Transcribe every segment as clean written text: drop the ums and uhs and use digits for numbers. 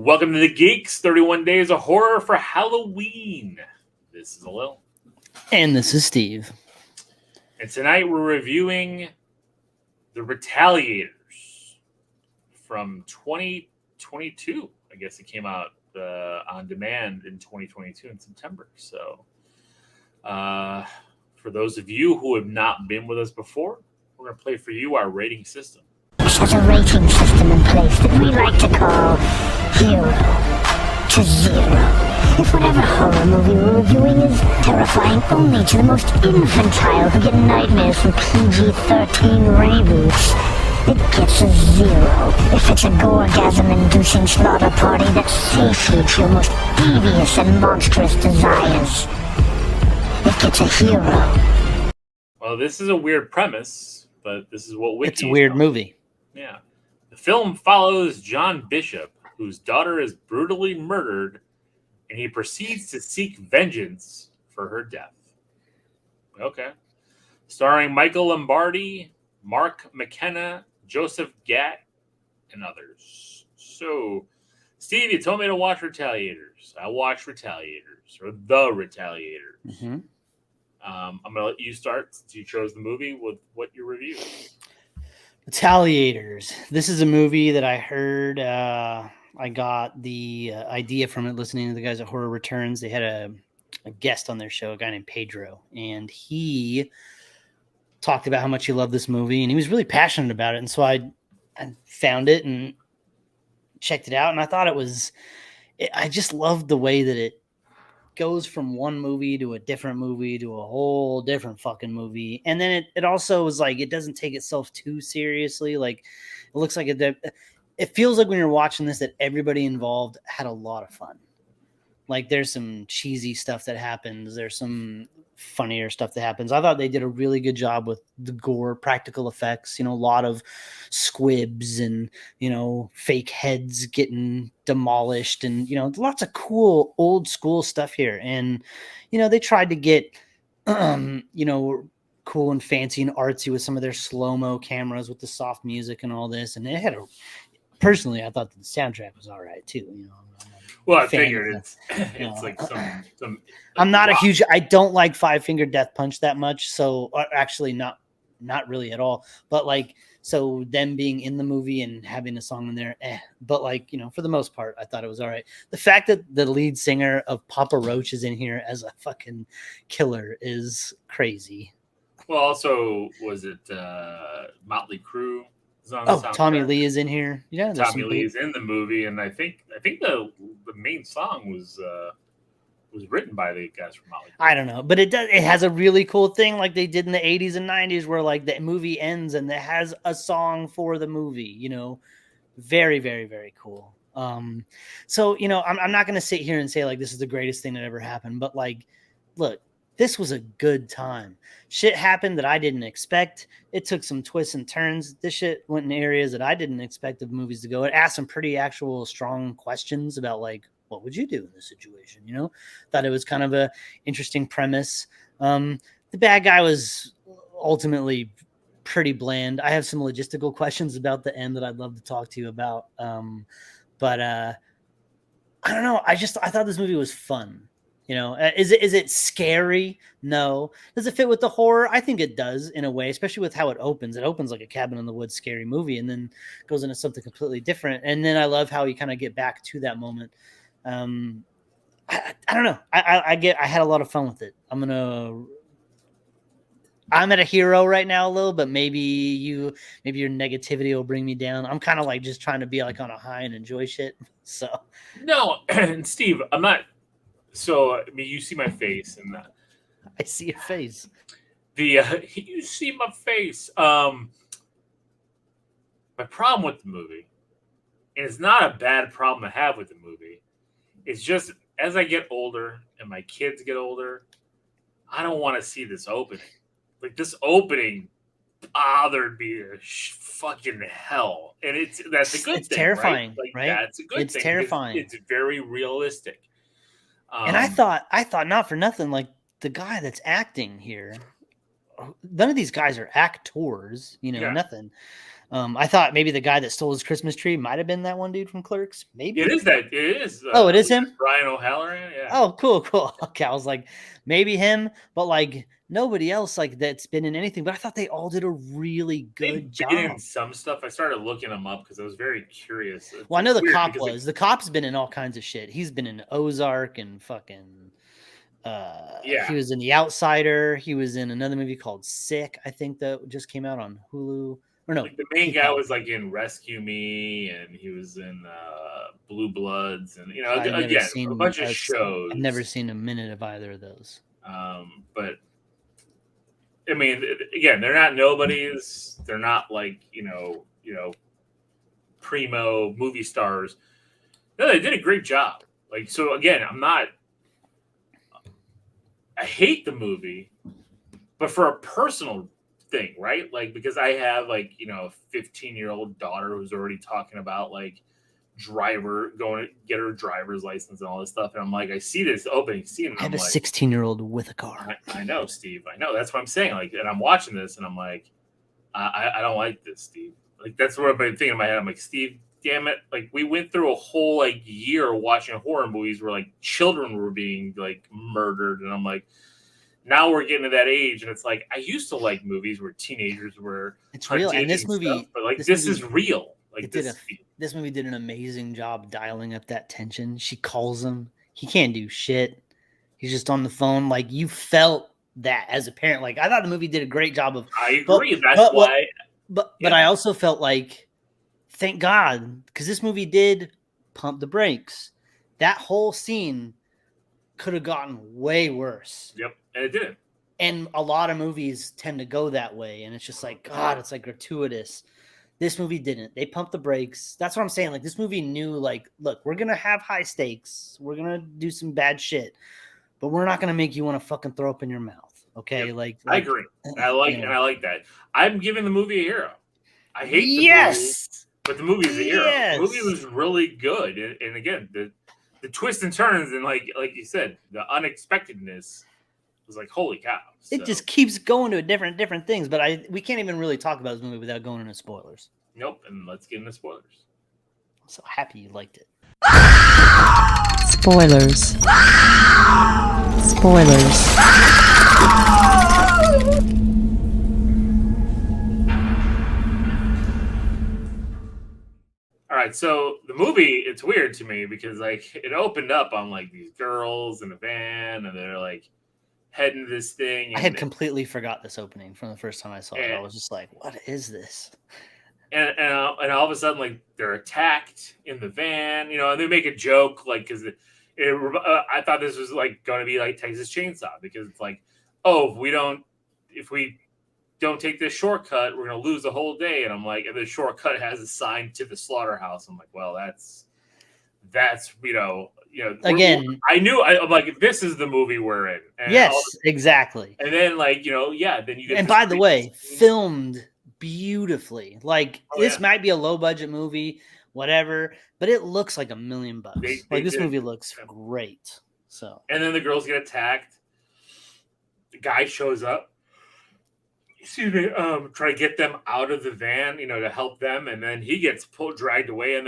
Welcome to the Geekz, 31 Days of Horror for Halloween. This is Lil. And this is Steve. And tonight we're reviewing the Retaliators from 2022. I guess it came out on demand in 2022 in September. So for those of you who have not been with us before, we're going to play for you our rating system. There's a rating system in place that we like to call 0 to 0. If whatever horror movie we're reviewing is terrifying only to the most infantile who get nightmares from PG-13 reboots, it gets a 0. If it's a gorgasm-inducing slaughter party that satiates your most devious and monstrous desires, it gets a hero. Well, this is a weird premise, but this is what Wiki. It's a weird movie. Yeah. The film follows John Bishop, whose daughter is brutally murdered, and he proceeds to seek vengeance for her death. Okay. Starring Michael Lombardi, Mark McKenna, Joseph Gatt, and others. So, Steve, you told me to watch Retaliators. I watched Retaliators, or The Retaliators. Mm-hmm. I'm going to let you start, since you chose the movie, with what you reviewed. Retaliators. This is a movie that I heard. I got the idea from it listening to the guys at Horror Returns. They had a guest on their show, a guy named Pedro, and he talked about how much he loved this movie, and he was really passionate about it. And so I found it and checked it out, and I thought I just loved the way that it goes from one movie to a different movie to a whole different fucking movie. And then it also was like, it doesn't take itself too seriously. Like, it looks like it feels like when you're watching this that everybody involved had a lot of fun. Like, there's some cheesy stuff that happens. There's some funnier stuff that happens. I thought they did a really good job with the gore, practical effects, a lot of squibs and, fake heads getting demolished and, lots of cool old school stuff here. And, they tried to get, cool and fancy and artsy with some of their slow-mo cameras with the soft music and all this. And it had personally, I thought the soundtrack was all right too, Well, I figured it's like some. I'm not a huge. I don't like Five Finger Death Punch that much. So actually, not really at all. But so them being in the movie and having a song in there, But for the most part, I thought it was all right. The fact that the lead singer of Papa Roach is in here as a fucking killer is crazy. Well, also was it Motley Crue? Tommy Lee is in here. Yeah, Tommy Lee is in the movie, and I think the main song was written by the guys from Motley Crue. I don't know, but it has a really cool thing like they did in the 80s and 90s where the movie ends and it has a song for the movie, very, very, very cool. So, I'm not going to sit here and say this is the greatest thing that ever happened, but look, this was a good time. Shit happened that I didn't expect. It took some twists and turns. This shit went in areas that I didn't expect of movies to go. It asked some pretty actual strong questions about what would you do in this situation? Thought it was kind of a interesting premise. The bad guy was ultimately pretty bland. I have some logistical questions about the end that I'd love to talk to you about. But I don't know. I thought this movie was fun. Is it scary? No. Does it fit with the horror? I think it does in a way, especially with how it opens. It opens like a cabin in the woods scary movie and then goes into something completely different. And then I love how you kind of get back to that moment. I don't know. I had a lot of fun with it. I'm at a hero right now a little, but maybe your negativity will bring me down. I'm kind of just trying to be on a high and enjoy shit. So no, and Steve, I'm not. So, you see my face, and I see your face. You see my face. My problem with the movie, and it's not a bad problem to have with the movie, it's just as I get older and my kids get older, I don't want to see this opening. This opening bothered me to fucking hell, and that's a good thing. It's terrifying, right? That's a good thing. It's terrifying. It's very realistic. And I thought not for nothing, the guy that's acting here, none of these guys are actors, nothing. I thought maybe the guy that stole his Christmas tree might have been that one dude from Clerks. Maybe It is that. It is. Oh, it is him? Brian O'Halloran. Yeah. Oh, cool. Okay, I was like, maybe him, but like nobody else like that's been in anything. But I thought they all did a really good They've been job. in some stuff. I started looking them up because I was very curious. Well, I know It's the weird cop because was. The cop's been in all kinds of shit. He's been in Ozark and fucking. Yeah. He was in The Outsider. He was in another movie called Sick, I think that just came out on Hulu. Or no, like the main guy was like in Rescue Me, and he was in Blue Bloods, and again a bunch of shows. I've never seen a minute of either of those. But I mean, again, they're not nobodies. They're not like primo movie stars. No, they did a great job. Like, so again, I hate the movie, but for a personal thing, right? Like, because I have like, a 15-year-old daughter who's already talking about like going to get her driver's license and all this stuff. And I'm like, I see this opening scene. And I have a like, 16-year-old with a car. I know, Steve. I know. That's what I'm saying. Like, and I'm watching this and I'm like, I don't like this, Steve. Like, that's what I've been thinking in my head. I'm like, Steve, damn it. Like, we went through a whole like year watching horror movies where like children were being like murdered. And I'm like, now we're getting to that age, and it's like I used to like movies where teenagers were. It's real, and this movie, stuff, but like this is real. Like this movie did an amazing job dialing up that tension. She calls him. He can't do shit. He's just on the phone. Like you felt that as a parent. Like I thought the movie did a great job of. I agree. That's why. But I also felt like, thank God, because this movie did pump the brakes. That whole scene could have gotten way worse. Yep. And it did. And a lot of movies tend to go that way. And it's just like, God, it's like gratuitous. This movie didn't. They pumped the brakes. That's what I'm saying. Like this movie knew like, look, we're going to have high stakes. We're going to do some bad shit, but we're not going to make you want to fucking throw up in your mouth. Okay. Yep. Like I agree. I like that. I'm giving the movie a hero. I hate the movie, but the movie is a hero. The movie was really good. And again, the twists and turns and like you said, the unexpectedness was like, holy cow. It just keeps going to different things, but we can't even really talk about this movie without going into spoilers. Nope, and let's get into spoilers. I'm so happy you liked it. Spoilers. All right, so the movie, it's weird to me because like it opened up on like these girls in a van and they're like heading to this thing. I had completely forgot this opening from the first time I saw it. I was just like, what is this? And all of a sudden, like they're attacked in the van, and they make a joke like because I thought this was like going to be like Texas Chainsaw because it's like, oh, if we don't take this shortcut, we're going to lose the whole day. And I'm like, and the shortcut has a sign to the slaughterhouse. I'm like, well, that's again, I'm like, this is the movie we're in. And yes, exactly. And then like, then you get, and by the way, filmed beautifully. Like this might be a low budget movie, whatever, but it looks like $1 million. This movie looks great. So, and then the girls get attacked. The guy shows up. Try to get them out of the van, to help them, and then he gets dragged away, and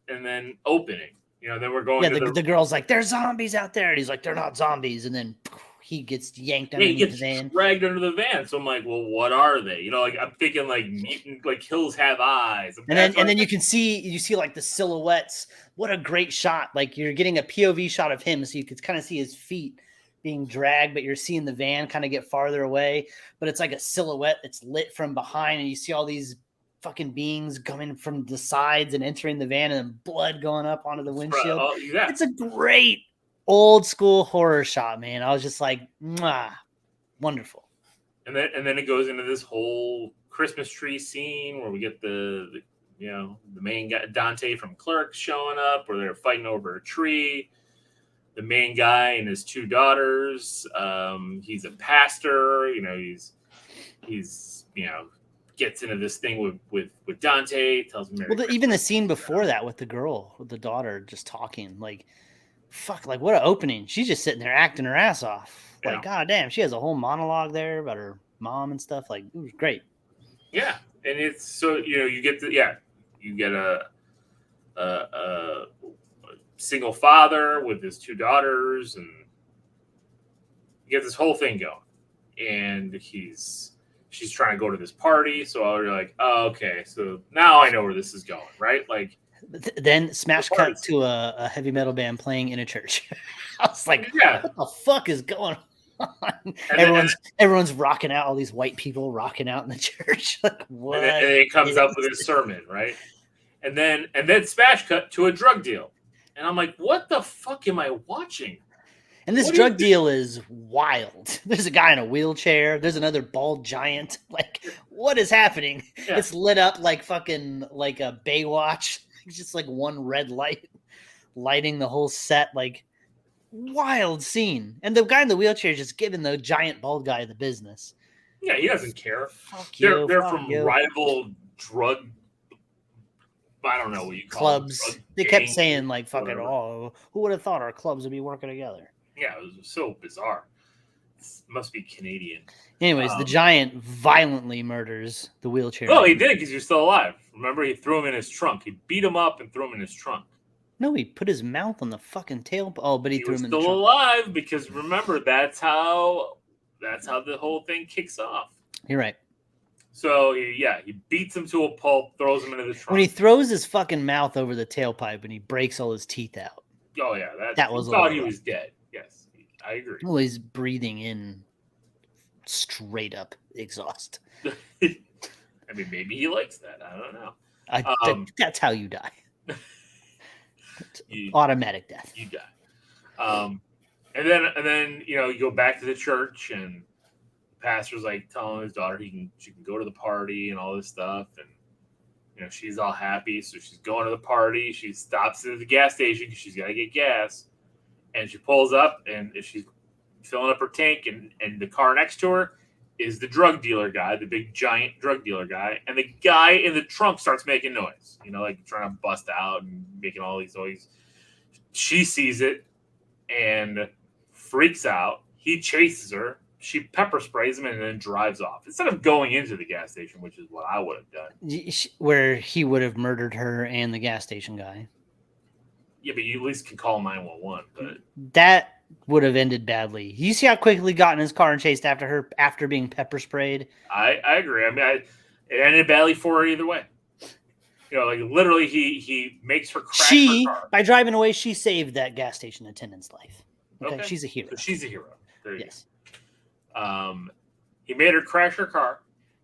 then opening, then we're going. Yeah, the girl's like, "There's zombies out there," and he's like, "They're not zombies," and then he gets yanked underneath the van, dragged under the van. So I'm like, "Well, what are they?" Like I'm thinking like mutant, like Hills Have Eyes, and then you see like the silhouettes. What a great shot! Like you're getting a POV shot of him, so you could kind of see his feet being dragged, but you're seeing the van kind of get farther away, but it's like a silhouette that's lit from behind, and you see all these fucking beings coming from the sides and entering the van, and then blood going up onto the windshield. It's a great old school horror shot, man. I was just like, mwah, wonderful. And then it goes into this whole Christmas tree scene where we get the main guy Dante from Clerks showing up, where they're fighting over a tree. The main guy and his two daughters. He's a pastor. He's gets into this thing with Dante. Tells him. Well, even the scene before that with the girl, with the daughter, just talking like, fuck, like what an opening. She's just sitting there acting her ass off. Like, goddamn, she has a whole monologue there about her mom and stuff. Like, it was great. Yeah, And it's so you get a single father with his two daughters, and you get this whole thing going. And she's trying to go to this party, so you're like, oh, okay, so now I know where this is going, right? Like, then smash cut to a heavy metal band playing in a church. I was like, yeah, what the fuck is going on? Everyone's rocking out. All these white people rocking out in the church. Like, what? And then it comes up with his sermon, right? And then smash cut to a drug deal, and I'm like, what the fuck am I watching? And this drug deal is wild. There's a guy in a wheelchair. There's another bald giant. Like, what is happening? Yeah. It's lit up like fucking like a Baywatch. It's just like one red light lighting the whole set. Like, wild scene. And the guy in the wheelchair is just giving the giant bald guy the business. Yeah, he doesn't care. They're from rival drug. I don't know what you call clubs. They kept saying like, "Fucking oh, who would have thought our clubs would be working together?" Yeah, it was so bizarre. It must be Canadian. Anyways, the giant violently murders the wheelchair. Oh, he did because you're still alive. Remember, he threw him in his trunk. He beat him up and threw him in his trunk. No, he put his mouth on the fucking tail. Oh, but he threw him in the trunk. Still alive because remember, that's how the whole thing kicks off. You're right. So he beats him to a pulp, throws him into the trunk. When he throws his fucking mouth over the tailpipe and he breaks all his teeth out. Oh yeah, that was. Thought he was dead. Yes, I agree. Well, he's breathing in straight up exhaust. I mean, maybe he likes that. I don't know. That's how you die. Automatic death. You die. And then you go back to the church, and the pastor's like telling his daughter she can go to the party and all this stuff, and she's all happy, so she's going to the party. She stops at the gas station because she's got to get gas, and she pulls up, and she's filling up her tank, and the car next to her is the drug dealer guy, the big giant drug dealer guy, and the guy in the trunk starts making noise, like trying to bust out and making all these noise. She sees it and freaks out. He chases her. She pepper sprays him and then drives off instead of going into the gas station, which is what I would have done. Where he would have murdered her and the gas station guy. Yeah, but you at least can call 911. But that would have ended badly. You see how quickly he got in his car and chased after her after being pepper sprayed? I agree. I mean, it ended badly for her either way. Like literally, he makes her crash her car. By driving away, she saved that gas station attendant's life. Okay. She's a hero. So she's a hero. Yes. He made her crash her car.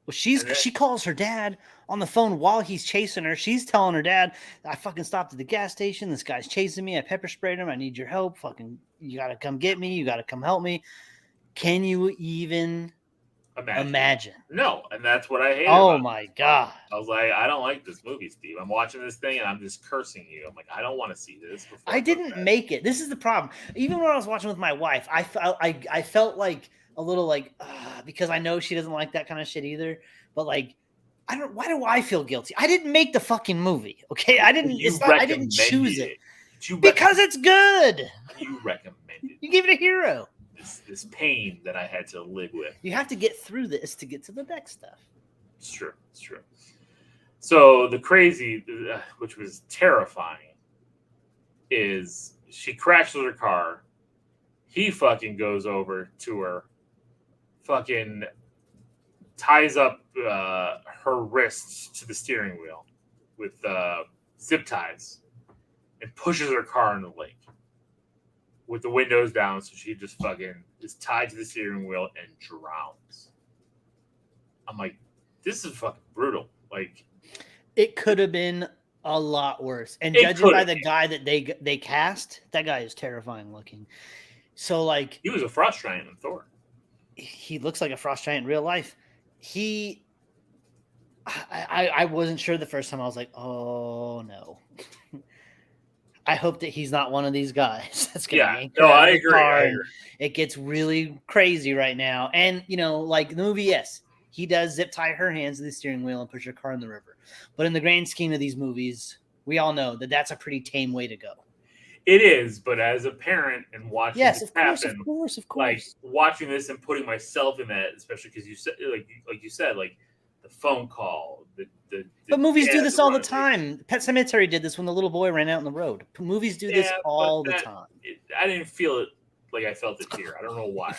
Well, she calls her dad on the phone while he's chasing her. She's telling her dad, I fucking stopped at the gas station. This guy's chasing me. I pepper sprayed him. I need your help. Fucking, you got to come get me. You got to come help me. Can you even imagine? No. And that's what I hate. Oh my God. I was like, I don't like this movie, Steve. I'm watching this thing and I'm just cursing you. I'm like, I don't want to see this. I didn't make it. This is the problem. Even when I was watching with my wife, I felt like a little like, because I know she doesn't like that kind of shit either. But like, why do I feel guilty? I didn't make the fucking movie. Okay. I didn't choose it. Because it's good. You recommended it. You gave it a hero. This pain that I had to live with. You have to get through this to get to the next stuff. It's true. So the crazy, which was terrifying, is she crashes her car. He fucking goes over to her, fucking ties up her wrists to the steering wheel with zip ties and pushes her car in the lake with the windows down, so she just fucking is tied to the steering wheel and drowns. I'm like, this is fucking brutal. Like, it could have been a lot worse. And judging by the guy that they cast, that guy is terrifying looking. So like, he was a frost giant in Thor. He looks like a frost giant in real life. I wasn't sure the first time. I was like, oh no. I hope that he's not one of these guys. That's gonna I agree. It gets really crazy right now. And like the movie, yes, he does zip tie her hands to the steering wheel and push her car in the river. But in the grand scheme of these movies, we all know that that's a pretty tame way to go. It is, but as a parent and watching this happen, of course, like watching this and putting myself in that, especially because you said, like you said, like the phone call. But movies do this all the time. time. Pet Sematary did this when the little boy ran out in the road. Movies do this all the time. I didn't feel it like I felt it here. I don't know why.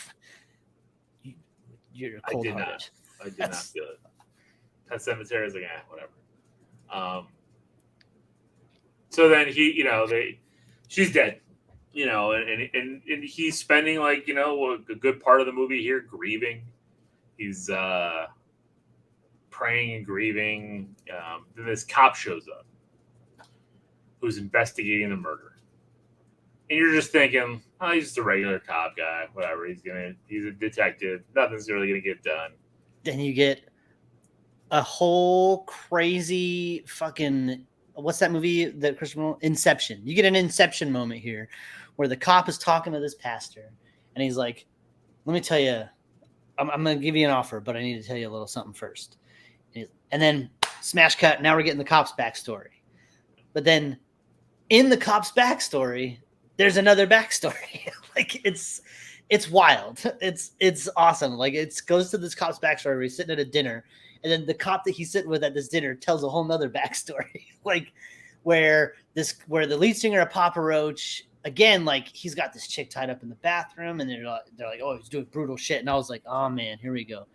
You're cold-hearted. I did not feel it. Pet Sematary is like, whatever. So then she's dead, and he's spending like, a good part of the movie here grieving. He's praying and grieving. Then this cop shows up who's investigating the murder. And you're just thinking, oh, he's just a regular cop guy, whatever. He's a detective. Nothing's really gonna get done. Then you get a whole crazy fucking, what's that movie that Christopher Inception. You get an Inception moment here where the cop is talking to this pastor and he's like, let me tell you, I'm going to give you an offer, but I need to tell you a little something first. And then smash cut. Now we're getting the cop's backstory. But then in the cop's backstory, there's another backstory. Like it's wild. It's awesome. Like it goes to this cop's backstory where he's sitting at a dinner, and then the cop that he's sitting with at this dinner tells a whole nother backstory. Like where the lead singer of Papa Roach, again, like he's got this chick tied up in the bathroom, and they're like, oh, he's doing brutal shit. And I was like, oh man, here we go.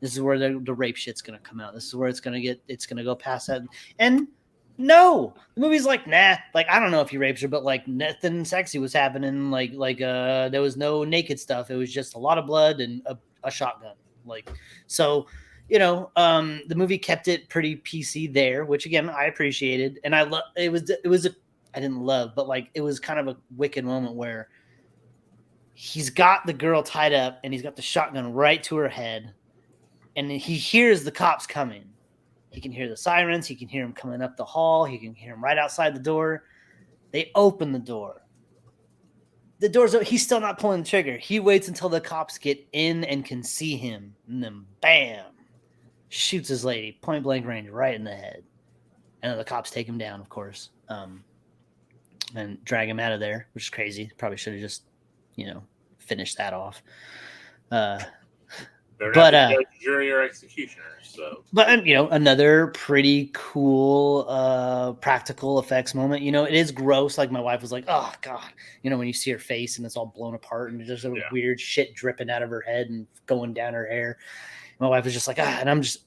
This is where the rape shit's gonna come out. This is where it's gonna go past that. And no, the movie's like, nah, like I don't know if he rapes her, but like nothing sexy was happening. Like there was no naked stuff. It was just a lot of blood and a shotgun. Like, so, the movie kept it pretty PC there, which again I appreciated, and I I didn't love, but like it was kind of a wicked moment where he's got the girl tied up and he's got the shotgun right to her head, and he hears the cops coming. He can hear the sirens. He can hear them coming up the hall. He can hear them right outside the door. They open the door. The door's open. He's still not pulling the trigger. He waits until the cops get in and can see him. And then bam, shoots his lady, point blank range, right in the head. And then the cops take him down, of course, and drag him out of there, which is crazy. Probably should have just, finished that off. They're not jury or executioners. So, but another pretty cool practical effects moment. It is gross. Like my wife was like, "Oh God," when you see her face and it's all blown apart and there's just weird shit dripping out of her head and going down her hair. My wife was just like, and I'm just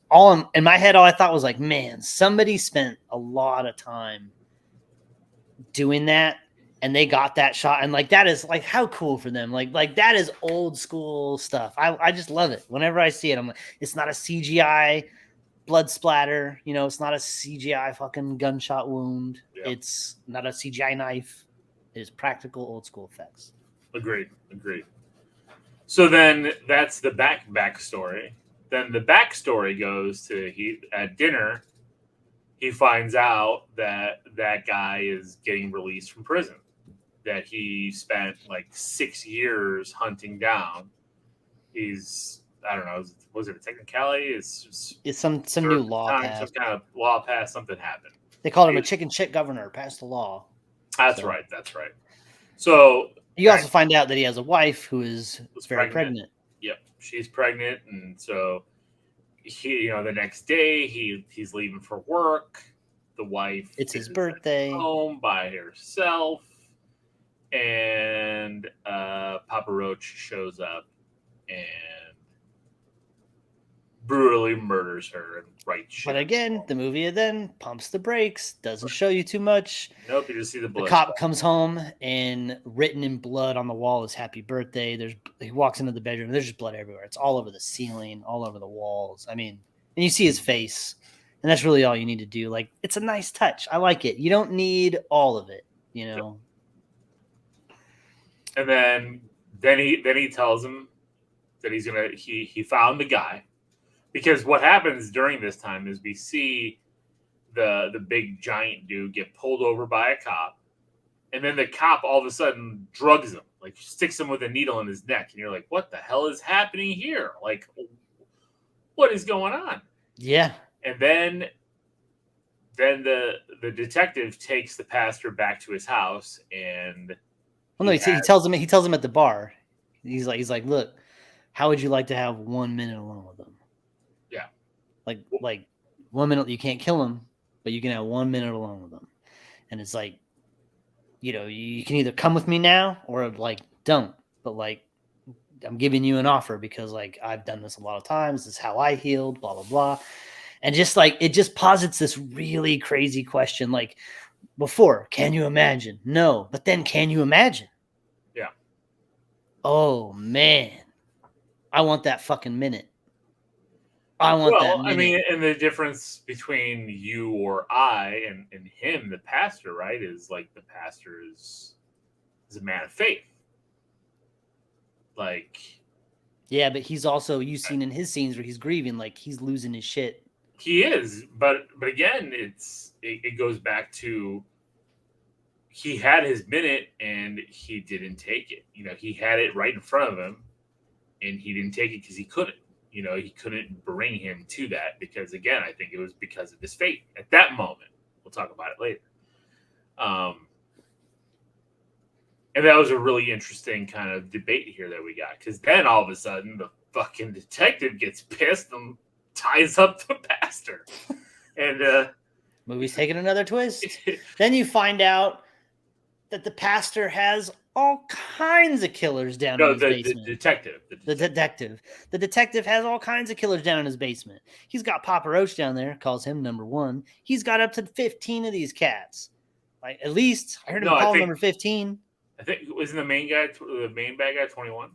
in my head. All I thought was like, man, somebody spent a lot of time doing that. And they got that shot, and like that is like how cool for them. Like that is old school stuff. I just love it. Whenever I see it, I'm like, it's not a CGI blood splatter. It's not a CGI fucking gunshot wound. Yeah. It's not a CGI knife. It is practical old school effects. Agreed. So then that's the backstory. Then the backstory goes to at dinner. He finds out that guy is getting released from prison. That he spent like 6 years hunting down. He's, I don't know, was it a technicality? It's some new law passed. Some kind of law passed, something happened. They called him a chicken shit governor, passed the law. That's right. So you also find out that he has a wife who is very pregnant. Yep, she's pregnant, and so he, the next day he's leaving for work. The wife, it's his birthday, home by herself. And Papa Roach shows up and brutally murders her and right shit. But again, the movie then pumps the brakes, doesn't show you too much. Nope, you just see the blood. The cop comes home and written in blood on the wall is happy birthday. He walks into the bedroom, there's just blood everywhere. It's all over the ceiling, all over the walls. I mean, and you see his face, and that's really all you need to do. Like, it's a nice touch. I like it. You don't need all of it, Yep. And then he tells him that he's gonna he found the guy, because what happens during this time is we see the big giant dude get pulled over by a cop, and then the cop all of a sudden drugs him, like sticks him with a needle in his neck, and you're like, what the hell is happening here? Like, what is going on? Yeah. And then the detective takes the pastor back to his house and. Well, no, he tells him at the bar. He's like, look, how would you like to have 1 minute alone with him? Yeah. Like 1 minute you can't kill them, but you can have 1 minute alone with them. And it's like, you know, you can either come with me now or like don't. But like, I'm giving you an offer because like I've done this a lot of times. This is how I healed, blah, blah, blah. And just like it just posits this really crazy question. Like before, can you imagine? No, but then can you imagine? Yeah. Oh man. I want that fucking minute. I want that minute. I mean, and the difference between you or I and him, the pastor, right, is like the pastor is a man of faith. Like, yeah, but he's also, you've seen in his scenes where he's grieving, like he's losing his shit. He is, but again, it goes back to he had his minute and he didn't take it. You know, he had it right in front of him, and he didn't take it because he couldn't. You know, he couldn't bring him to that because, again, I think it was because of his fate at that moment. We'll talk about it later. And that was a really interesting kind of debate here that we got, because then all of a sudden the detective gets pissed and ties up the pastor. And movie's taking another twist. Then you find out that the pastor has all kinds of killers down in his basement. The detective has all kinds of killers down in his basement. He's got Papa Roach down there, calls him number 1. He's got up to 15 of these cats. Like, at least I heard him call number 15. I think wasn't the main bad guy 21.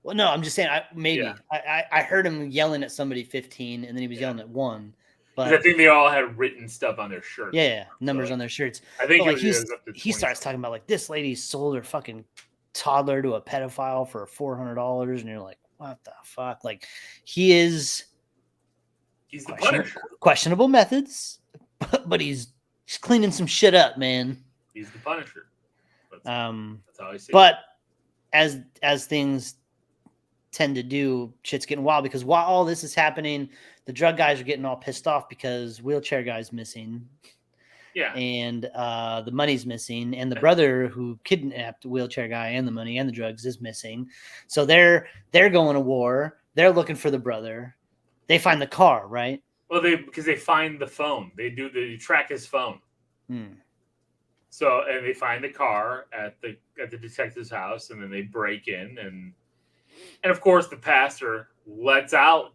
Well, no, I'm just saying I heard him yelling at somebody 15, and then he was yelling at 1. But I think they all had written stuff on their shirts. Yeah, numbers on their shirts. I think like he starts talking about like this lady sold her fucking toddler to a pedophile for $400, and you're like, what the fuck? Like, he's the Punisher. Questionable methods, but he's cleaning some shit up, man. He's the Punisher. That's how I see but it. As things tend to do, shit's getting wild, because while all this is happening, the drug guys are getting all pissed off because wheelchair guy's missing. Yeah. And the money's missing, and the brother who kidnapped the wheelchair guy and the money and the drugs is missing. So they're going to war. They're looking for the brother. They find the car, right? Well, because they find the phone. They track his phone. So, and they find the car at the detective's house, and then they break in, and of course the pastor lets out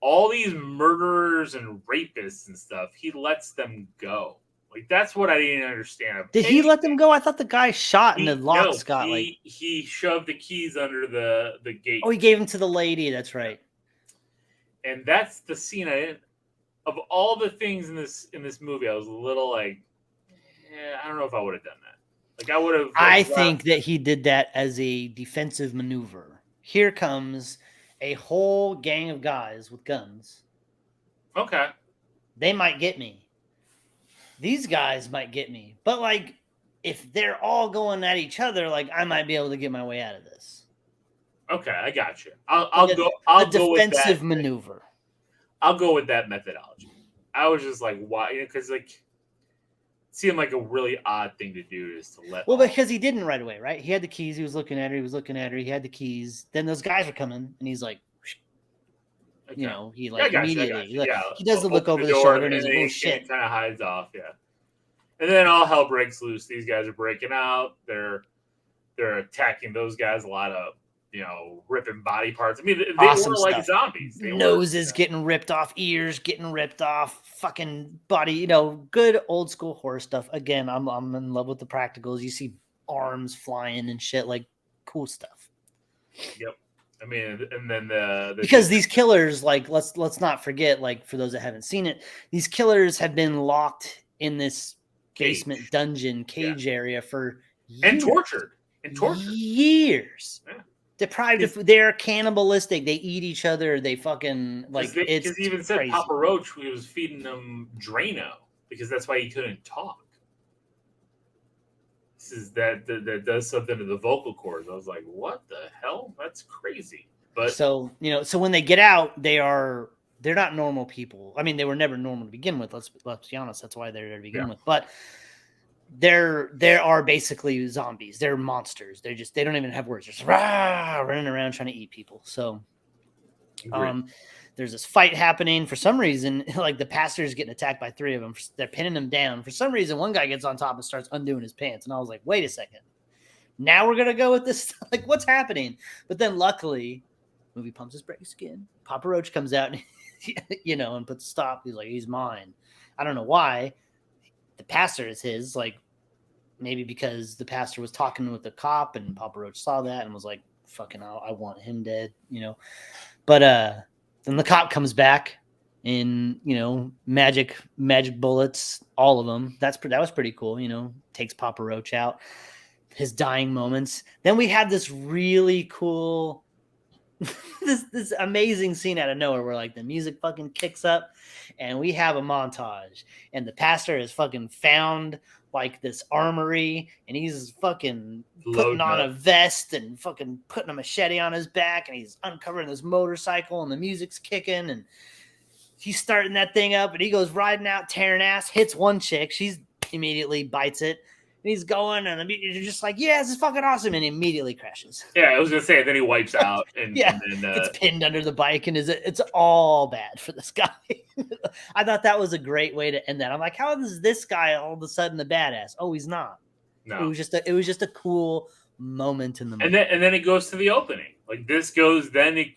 all these murderers and rapists and stuff. He lets them go. Like, that's what I didn't understand. Did he let them go? I thought the guy shot and the locks got like. He shoved the keys under the gate. Oh, he gave them to the lady. That's right. And that's the scene of all the things in this movie, I was a little like, I don't know if I would have done that. Like, I would have. I think that he did that as a defensive maneuver. Here comes a whole gang of guys with guns. Okay. They might get me. These guys might get me. But, like, if they're all going at each other, like, I might be able to get my way out of this. Okay, I got you. I'll go with that defensive maneuver. I'll go with that methodology. I was just like, why? Because, like, it seemed like a really odd thing to do, is to let. Well, because he didn't right away, right? He had the keys. He was looking at her. He had the keys. Then those guys are coming, and he's like, okay. You know, he like immediately. He does the look over the the door, shoulder, and he's like, oh shit. Kind of hides off, yeah. And then all hell breaks loose. These guys are breaking out. They're attacking those guys. A lot of, ripping body parts. I mean, they awesome were like zombies. Noses getting ripped off, ears getting ripped off, fucking body, good old school horror stuff. Again, I'm in love with the practicals. You see arms flying and shit, like cool stuff. Yep. I mean, and then because these killers, like, let's not forget, like, for those that haven't seen it, these killers have been locked in this basement dungeon cage area for years. And tortured years. Yeah. Deprived of, they're cannibalistic. They eat each other. They fucking because he even said crazy. Papa Roach, he was feeding them Drano because that's why he couldn't talk. This is that does something to the vocal cords. I was like, what the hell? That's crazy. But so when they get out, they're not normal people. I mean, they were never normal to begin with. Let's be honest. That's why they're there to begin with. But there are basically zombies. They're monsters. They don't even have words. They're just running around trying to eat people. So Great. There's this fight happening. For some reason, like the pastor's getting attacked by 3 of them. They're pinning him down. For some reason, one guy gets on top and starts undoing his pants. And I was like, wait a second. Now we're going to go with this? Like, what's happening? But then luckily, movie pumps his brakes again. Papa Roach comes out and, and puts a stop. He's like, he's mine. I don't know why. The pastor is his. Like, maybe because the pastor was talking with the cop and Papa Roach saw that and was like, fucking, I want him dead, But then the cop comes back in, magic bullets, all of them. That was pretty cool, takes Papa Roach out, his dying moments. Then we had this really cool, this amazing scene out of nowhere where like the music fucking kicks up and we have a montage and the pastor has fucking found like this armory and he's fucking putting on a vest and fucking putting a machete on his back and he's uncovering this motorcycle and the music's kicking and he's starting that thing up and he goes riding out, tearing ass, hits one chick. She's immediately bites it. And he's going and you're just like, yeah, this is fucking awesome. And he immediately crashes. Yeah, I was going to say, then he wipes out. And, yeah, and then, gets pinned under the bike and it's all bad for this guy. I thought that was a great way to end that. I'm like, how is this guy all of a sudden the badass? Oh, he's not. No. It was just a cool moment in the movie. And then it goes to the opening. Like this goes, then it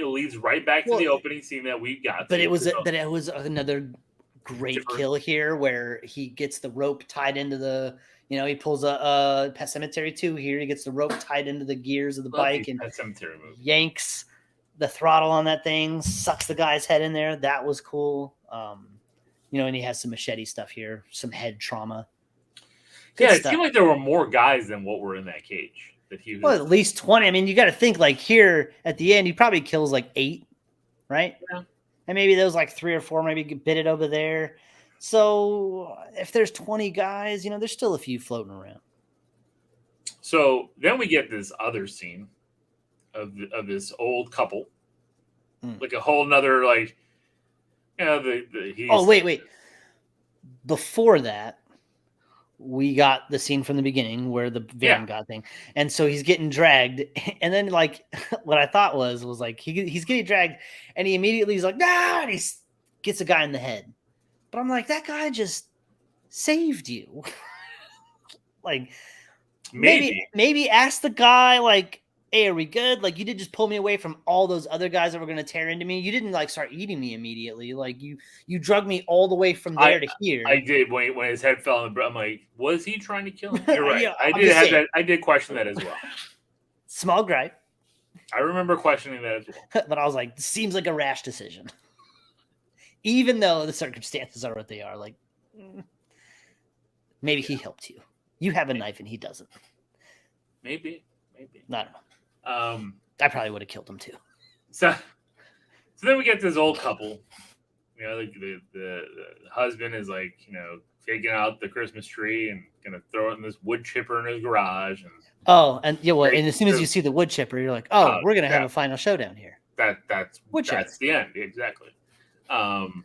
leads right back to the opening scene that we got. But it was another great kill here where he gets the rope tied into the, he pulls a Pet Cemetery 2 here. He gets the rope tied into the gears of the bike and yanks the throttle on that thing, sucks the guy's head in there. That was cool. And he has some machete stuff here, some head trauma. Good stuff. It seemed like there were more guys than what were in that cage. Well, at least 20. I mean, you got to think like here at the end, he probably kills like 8, right? Yeah. And maybe there's like 3 or 4 maybe bit it over there. So if there's 20 guys, there's still a few floating around. So then we get this other scene of this old couple, like a whole nother wait. Before that, we got the scene from the beginning where the van got thing, and so he's getting dragged, and then like what I thought was like he's getting dragged, and he immediately is like nah, and he gets a guy in the head. But I'm like, that guy just saved you. Like, maybe ask the guy, like, hey, are we good? Like, you did just pull me away from all those other guys that were going to tear into me. You didn't, like, start eating me immediately. Like, you drug me all the way from there to here. I did. When his head fell, I'm like, was he trying to kill him? You're right. Yeah, I did question that as well. Small gripe. I remember questioning that as well. But I was like, this seems like a rash decision. Even though the circumstances are what they are, like maybe he helped you. You have a knife and he doesn't. Maybe. I don't know. I probably would have killed him too. So then we get this old couple. Like the husband is like, taking out the Christmas tree and gonna throw it in this wood chipper in his garage. And and as soon as you see the wood chipper, you're like, we're gonna have a final showdown here. That's the end, exactly. The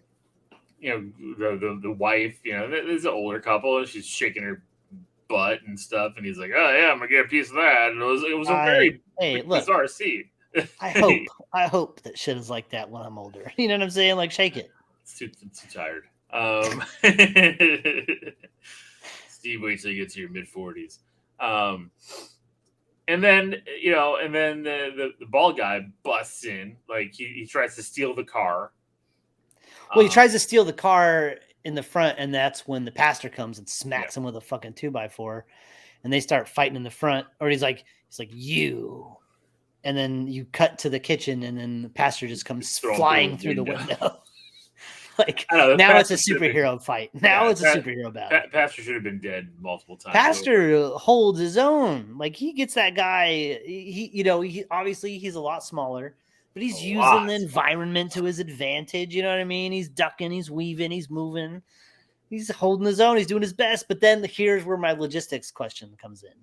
wife, there's an older couple and she's shaking her butt and stuff, and he's like, oh yeah, I'm gonna get a piece of that. And it was a very bizarre scene. I hope that shit is like that when I'm older. You know what I'm saying? Like, shake it. It's too tired. Steve, wait till you get to your mid-40s. And then the bald guy busts in, like he tries to steal the car. Well, he tries to steal the car in the front, and that's when the pastor comes and smacks him with a fucking 2x4, and they start fighting in the front. Or he's like, you, and then you cut to the kitchen, and then the pastor just comes flying through the window. Like, now it's a superhero fight. Now it's a superhero battle. Pastor should have been dead multiple times. Pastor holds his own. Like, he gets that guy. He obviously he's a lot smaller. But he's using the environment to his advantage. You know what I mean? He's ducking, he's weaving, he's moving. He's holding his own. He's doing his best. But then here's where my logistics question comes in.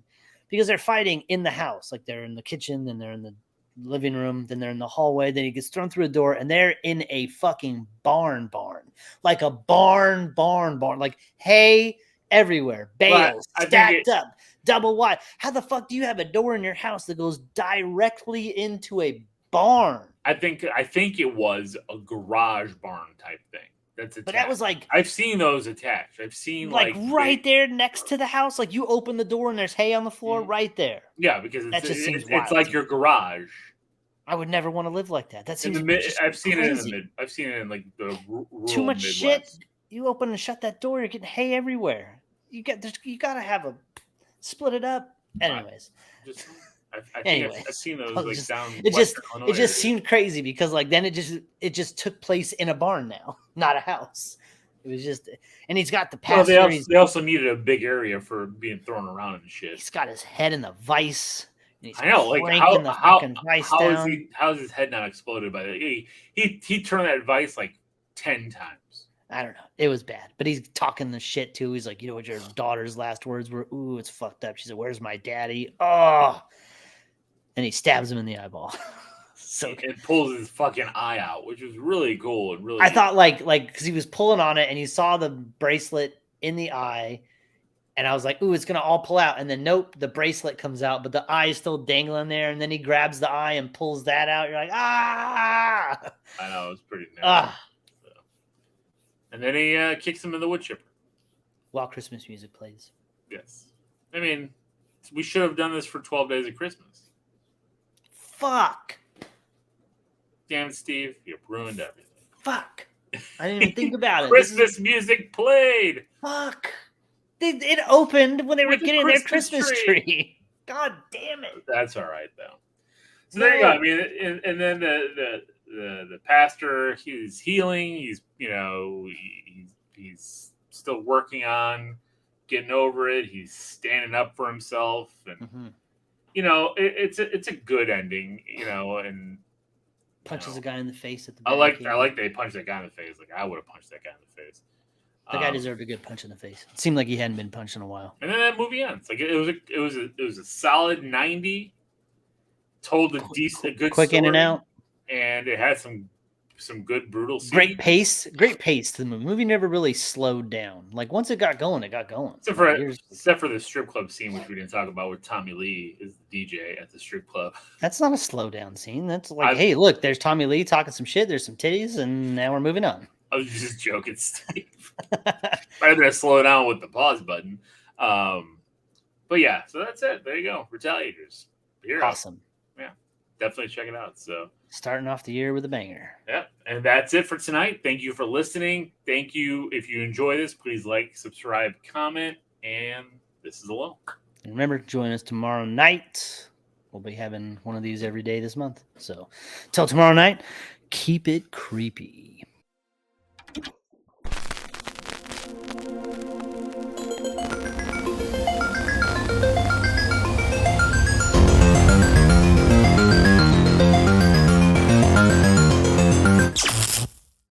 Because they're fighting in the house. Like, they're in the kitchen, then they're in the living room, then they're in the hallway. Then he gets thrown through a door, and they're in a fucking barn. Like a barn. Like hay everywhere. Bales stacked up. Double wide. How the fuck do you have a door in your house that goes directly into a barn. I think it was a garage barn type thing. That's attached. But that was like I've seen those attached. I've seen like right there next to the house. Like you open the door and there's hay on the floor right there. Yeah, because that just seems it's wild like your garage. I would never want to live like that. That seems I've seen crazy. it in the mid. I've seen it in like the rural too much Midwest. shit. You open and shut that door, you're getting hay everywhere. You gotta have a split it up. Anyways, I've seen those like down. It just seemed crazy because like then it just took place in a barn now, not a house. It was just, and he's got the pastor. Well, they also needed a big area for being thrown around and shit. He's got his head in the vice. I know, like how is his head not exploded by that? He turned that vice like 10 times. I don't know. It was bad, but he's talking the shit too. He's like, you know what your daughter's last words were? Ooh, it's fucked up. She said, "Where's my daddy?" Oh, and he stabs him in the eyeball. So it pulls his fucking eye out, which was really cool and really. I thought like because he was pulling on it and he saw the bracelet in the eye, and I was like, "Ooh, it's gonna all pull out." And then nope, the bracelet comes out, but the eye is still dangling there. And then he grabs the eye and pulls that out. You're like, ah! I know, it was pretty nasty. So. And then he kicks him in the wood chipper while Christmas music plays. Yes, I mean, we should have done this for 12 Days of Christmas. Fuck. Damn it, Steve, you ruined everything. Fuck. I didn't even think about it. Christmas music played. Fuck. It opened when they were getting their Christmas tree. God damn it. That's all right, though. So there you go. I mean, and then the pastor, he's healing. He's, he's still working on getting over it. He's standing up for himself. And, it's a good ending, and punches a guy in the face at the I like they punched that guy in the face. Like I would have punched that guy in the face. The guy deserved a good punch in the face. It seemed like he hadn't been punched in a while. And then that movie ends. Like it was a solid 90. Told a good quick story, in and out, and it had some good brutal scenes. Great pace to the movie. The movie never really slowed down. Like once it got going, it got going. Except for the strip club scene, which we didn't talk about, with Tommy Lee is the DJ at the strip club. That's not a slow down scene. That's like, hey, look, there's Tommy Lee talking some shit. There's some titties, and now we're moving on. I was just joking, Steve. I better slow down with the pause button. But yeah, so that's it. There you go. Retaliators. Awesome. Yeah, definitely check it out. So starting off the year with a banger. Yeah, and that's it for tonight. Thank you for listening. Thank you. If you enjoy this, please like, subscribe, comment, and this is Alone. And remember to join us tomorrow night. We'll be having one of these every day this month. So till tomorrow night, keep it creepy.